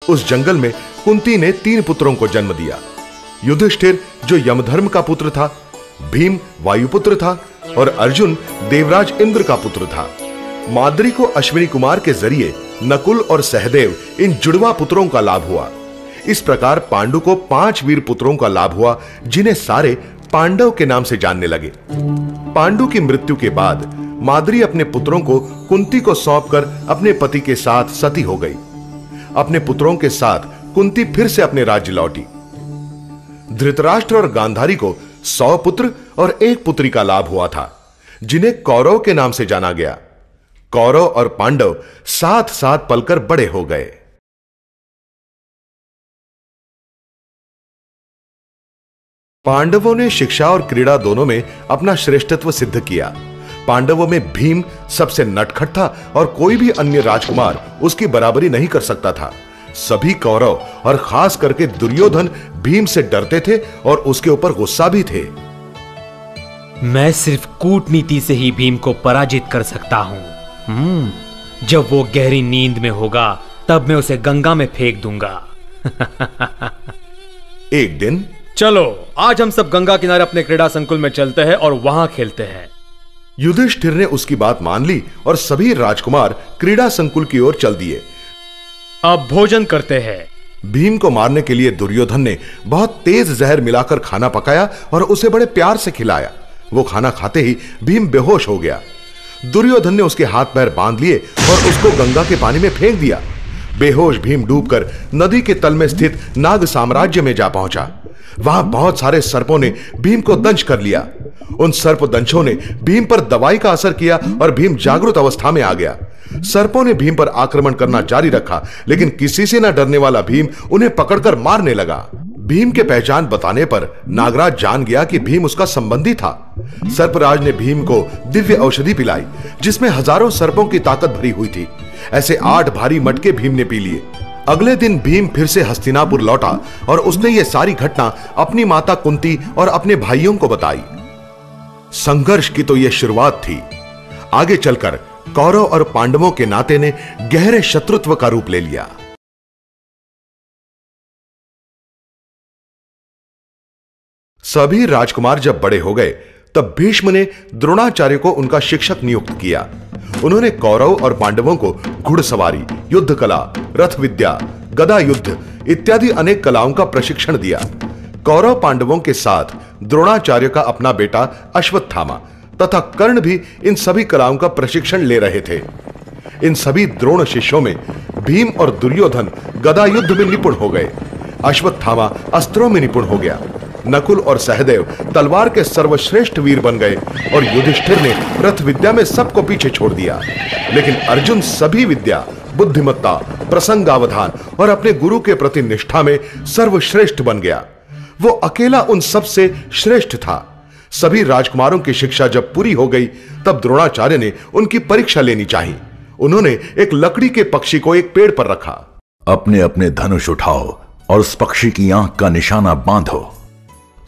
उस जंगल में कुंती ने 3 पुत्रों को जन्म दिया। युधिष्ठिर जो यमधर्म का पुत्र था, भीम वायुपुत्र था और अर्जुन देवराज इंद्र का पुत्र था। माद्री को अश्विनी कुमार के जरिए नकुल और सहदेव इन जुड़वा पुत्रों का लाभ हुआ। इस प्रकार पांडु को 5 वीर पुत्रों का लाभ हुआ, जिन्हें सारे पांडव के नाम से जानने लगे। पांडु की मृत्यु के बाद माद्री अपने पुत्रों को कुंती को सौंपकर अपने पति के साथ सती हो गई। अपने पुत्रों के साथ कुंती फिर से अपने राज्य लौटी। धृतराष्ट्र और गांधारी को 100 पुत्र और 1 पुत्री का लाभ हुआ था, जिन्हें कौरव के नाम से जाना गया। कौरव और पांडव साथ साथ पलकर बड़े हो गए। पांडवों ने शिक्षा और क्रीड़ा दोनों में अपना श्रेष्ठत्व सिद्ध किया। पांडवों में भीम सबसे नटखट था और कोई भी अन्य राजकुमार उसकी बराबरी नहीं कर सकता था। सभी कौरव और खास करके दुर्योधन भीम से डरते थे और उसके ऊपर गुस्सा भी थे। मैं सिर्फ कूटनीति से ही भीम को पराजित कर सकता हूं। जब वो गहरी नींद में होगा तब मैं उसे गंगा में फेंक दूंगा। एक दिन चलो आज हम सब गंगा किनारे अपने क्रीड़ा संकुल में चलते हैं और वहां खेलते हैं। युधिष्ठिर ने उसकी बात मान ली और सभी राजकुमार क्रीड़ा संकुल की ओर चल दिए। अब भोजन करते हैं। भीम को मारने के लिए दुर्योधन ने बहुत तेज जहर मिलाकर खाना पकाया और उसे बड़े प्यार से खिलाया। वो खाना खाते ही भीम बेहोश हो गया। दुर्योधन ने उसके हाथ पैर बांध लिए और उसको गंगा के पानी में फेंक दिया। बेहोश भीम डूबकर नदी के तल में स्थित नाग साम्राज्य में जा पहुंचा। वहां बहुत सारे सर्पों ने भीम को दंश कर लिया। उन सर्पदंशों ने भीम पर दवाई का असर किया और भीम जागृत अवस्था में आ गया। सर्पों ने भीम पर आक्रमण करना जारी रखा, लेकिन किसी से न डरने वाला भीम उन्हें पकड़कर मारने लगा। भीम के पहचान बताने पर नागराज जान गया कि भीम उसका संबंधी था। सर्पराज ने भीम को दिव्य औषधि पिलाई, जिसमें हजारों सर्पों की ताकत भरी हुई थी। ऐसे 8 भारी मटके भीम ने पी लिए। अगले दिन भीम फिर से हस्तिनापुर लौटा और उसने ये सारी घटना अपनी माता कुंती और अपने भाइयों को बताई। संघर्ष की तो यह शुरुआत थी। आगे चलकर कौरव और पांडवों के नाते ने गहरे शत्रुत्व का रूप ले लिया। सभी राजकुमार जब बड़े हो गए तब भीष्म ने द्रोणाचार्य को उनका शिक्षक नियुक्त किया। उन्होंने कौरव और पांडवों को घुड़सवारी, युद्ध कला, रथ विद्या, गदा युद्ध इत्यादि अनेक कलाओं का प्रशिक्षण दिया। कौरव पांडवों के साथ द्रोणाचार्य का अपना बेटा अश्वत्थामा तथा कर्ण भी इन सभी कलाओं का प्रशिक्षण ले रहे थे। इन सभी द्रोण शिष्यों में भीम और दुर्योधन गदा युद्ध में निपुण हो गए। अश्वत्थामा अस्त्रों में निपुण हो गया। नकुल और सहदेव तलवार के सर्वश्रेष्ठ वीर बन गए और युधिष्ठिर ने रथ विद्या में सबको पीछे छोड़ दिया। लेकिन अर्जुन सभी विद्या, बुद्धिमत्ता, प्रसंगावधान और अपने गुरु के प्रति निष्ठा में सर्वश्रेष्ठ बन गया। वो अकेला उन सब से श्रेष्ठ था। सभी राजकुमारों की शिक्षा जब पूरी हो गई तब द्रोणाचार्य ने उनकी परीक्षा लेनी चाहिए। उन्होंने एक लकड़ी के पक्षी को एक पेड़ पर रखा। अपने अपने धनुष उठाओ और उस पक्षी की आंख का निशाना बांधो।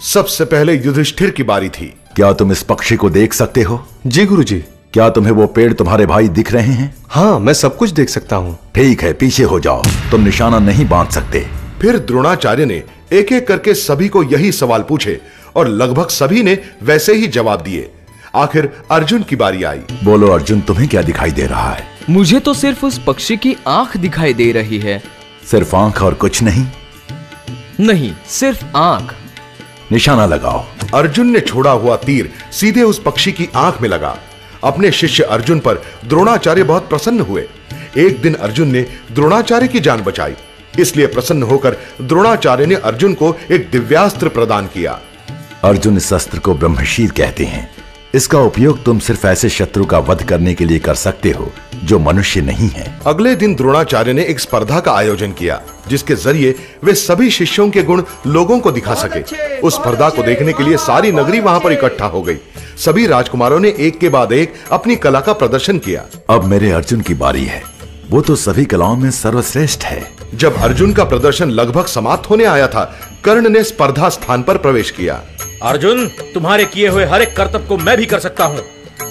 सबसे पहले युधिष्ठिर की बारी थी। क्या तुम इस पक्षी को देख सकते हो? जी गुरुजी। क्या तुम्हें वो पेड़ तुम्हारे भाई दिख रहे हैं? हाँ, मैं सब कुछ देख सकता हूँ। ठीक है, पीछे हो जाओ, तुम निशाना नहीं बांध सकते। फिर द्रोणाचार्य ने एक एक करके सभी को यही सवाल पूछे और लगभग सभी ने वैसे ही जवाब दिए। आखिर अर्जुन की बारी आई। बोलो अर्जुन, तुम्हें क्या दिखाई दे रहा है? मुझे तो सिर्फ उस पक्षी की आंख दिखाई दे रही है। सिर्फ आंख और कुछ नहीं? नहीं, सिर्फ आंख। निशाना लगाओ। अर्जुन ने छोड़ा हुआ तीर सीधे उस पक्षी की आंख में लगा। अपने शिष्य अर्जुन पर द्रोणाचार्य बहुत प्रसन्न हुए। एक दिन अर्जुन ने द्रोणाचार्य की जान बचाई, इसलिए प्रसन्न होकर द्रोणाचार्य ने अर्जुन को एक दिव्यास्त्र प्रदान किया। अर्जुन, इस अस्त्र को ब्रह्मशीर कहते हैं। इसका उपयोग तुम सिर्फ ऐसे शत्रु का वध करने के लिए कर सकते हो जो मनुष्य नहीं है। अगले दिन द्रोणाचार्य ने एक स्पर्धा का आयोजन किया, जिसके जरिए वे सभी शिष्यों के गुण लोगों को दिखा सके। उस स्पर्धा को देखने के लिए सारी नगरी वहां पर इकट्ठा हो गई। सभी राजकुमारों ने एक के बाद एक अपनी कला का प्रदर्शन किया। अब मेरे अर्जुन की बारी है। वो तो सभी कलाओं में सर्वश्रेष्ठ है। जब अर्जुन का प्रदर्शन लगभग समाप्त होने आया था, कर्ण ने स्पर्धा स्थान पर प्रवेश किया। अर्जुन, तुम्हारे किए हुए हर एक कर्तव्य को मैं भी कर सकता हूँ।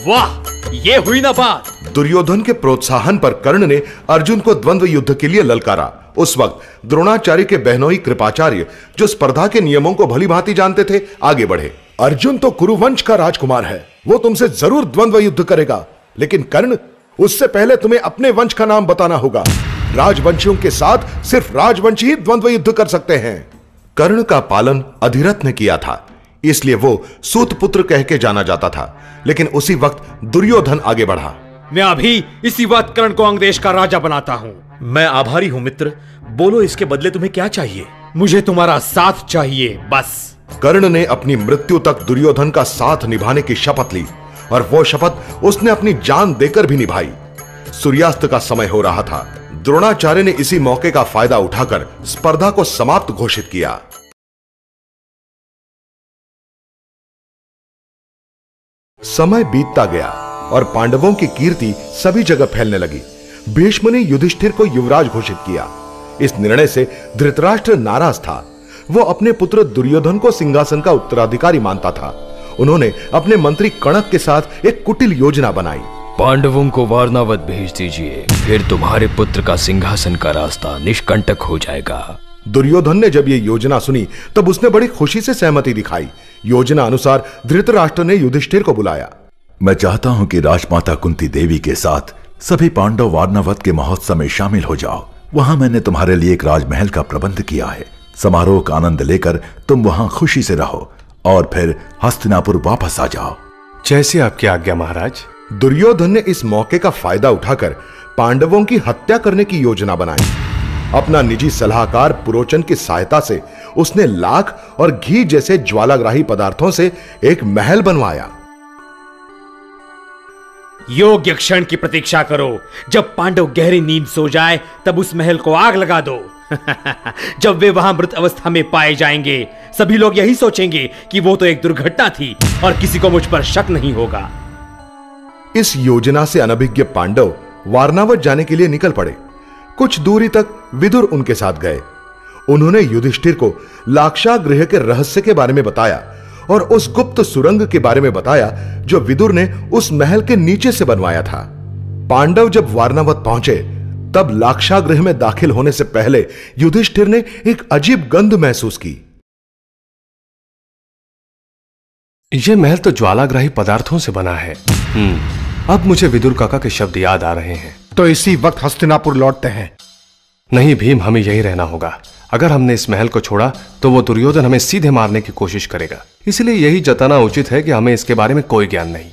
वाह, ये हुई ना बात। दुर्योधन के प्रोत्साहन पर कर्ण ने अर्जुन को द्वंद्व युद्ध के लिए ललकारा। उस वक्त द्रोणाचार्य के बहनोई कृपाचार्य, जो स्पर्धा के नियमों को भली भांति जानते थे, आगे बढ़े। अर्जुन तो कुरुवंश का राजकुमार है, वो तुमसे जरूर द्वंद्व युद्ध करेगा, लेकिन कर्ण, उससे पहले तुम्हें अपने वंश का नाम बताना होगा। राजवंशियों के साथ सिर्फ राजवंशी ही द्वंद्व युद्ध कर सकते हैं। कर्ण का पालन अधिरथ ने किया था, इसलिए वो सूतपुत्र कह के जाना जाता था। लेकिन उसी वक्त दुर्योधन आगे बढ़ा। मैं अभी इसी वक्त कर्ण को अंग देश का राजा बनाता हूं। मैं आभारी हूं मित्र, बोलो इसके बदले तुम्हें क्या चाहिए? मुझे तुम्हारा साथ चाहिए, बस। कर्ण ने अपनी मृत्यु तक दुर्योधन का साथ निभाने की शपथ ली, और वो शपथ उसने अपनी जान देकर भी निभाई। सूर्यास्त का समय हो रहा था। द्रोणाचार्य ने इसी मौके का फायदा उठाकर स्पर्धा को समाप्त घोषित किया। समय बीतता गया और पांडवों की कीर्ति सभी जगह फैलने लगी। भीष्म ने युधिष्ठिर को युवराज घोषित किया। इस निर्णय से धृतराष्ट्र नाराज था। वो अपने पुत्र दुर्योधन को सिंहासन का उत्तराधिकारी मानता था। उन्होंने अपने मंत्री कणक के साथ एक कुटिल योजना बनाई। पांडवों को वारणावत भेज दीजिए, फिर तुम्हारे पुत्र का सिंहासन का रास्ता निष्कंटक हो जाएगा। दुर्योधन ने जब ये योजना सुनी तब उसने बड़ी खुशी से सहमति दिखाई। योजना अनुसार धृतराष्ट्र ने युधिष्ठिर को बुलाया। मैं चाहता हूं कि राजमाता कुंती देवी के साथ सभी पांडव वारणावत के महोत्सव में शामिल हो जाओ। वहां मैंने तुम्हारे लिए एक राजमहल का प्रबंध किया है। समारोह का आनंद लेकर तुम वहां खुशी से रहो और फिर हस्तिनापुर वापस आ जाओ। जैसे आपकी आज्ञा महाराज। दुर्योधन ने इस मौके का फायदा उठाकर पांडवों की हत्या करने की योजना बनाई। अपना निजी सलाहकार पुरोचन की सहायता से उसने लाख और घी जैसे ज्वालाग्राही पदार्थों से एक महल बनवाया। योग्य क्षण की प्रतीक्षा करो। जब पांडव गहरी नींद सो जाए तब उस महल को आग लगा दो। जब वे वहां मृत अवस्था में पाए जाएंगे, सभी लोग यही सोचेंगे कि वो तो एक दुर्घटना थी और किसी को मुझ पर शक नहीं होगा। इस योजना से अनभिज्ञ पांडव वारणावत जाने के लिए निकल पड़े। कुछ दूरी तक विदुर उनके साथ गए। उन्होंने युधिष्ठिर को लाक्षागृह के रहस्य के बारे में बताया और उस गुप्त सुरंग के बारे में बताया जो विदुर ने उस महल के नीचे से बनवाया था। पांडव जब वारणावत पहुंचे तब लाक्षागृह में दाखिल होने से पहले युधिष्ठिर ने एक अजीब गंध महसूस की। यह महल तो ज्वालाग्राही पदार्थों से बना है। अब मुझे विदुर काका के शब्द याद आ रहे हैं। तो इसी वक्त हस्तिनापुर लौटते हैं। नहीं भीम, हमें यही रहना होगा। अगर हमने इस महल को छोड़ा तो वो दुर्योधन हमें सीधे मारने की कोशिश करेगा। इसलिए यही जताना उचित है कि हमें इसके बारे में कोई ज्ञान नहीं।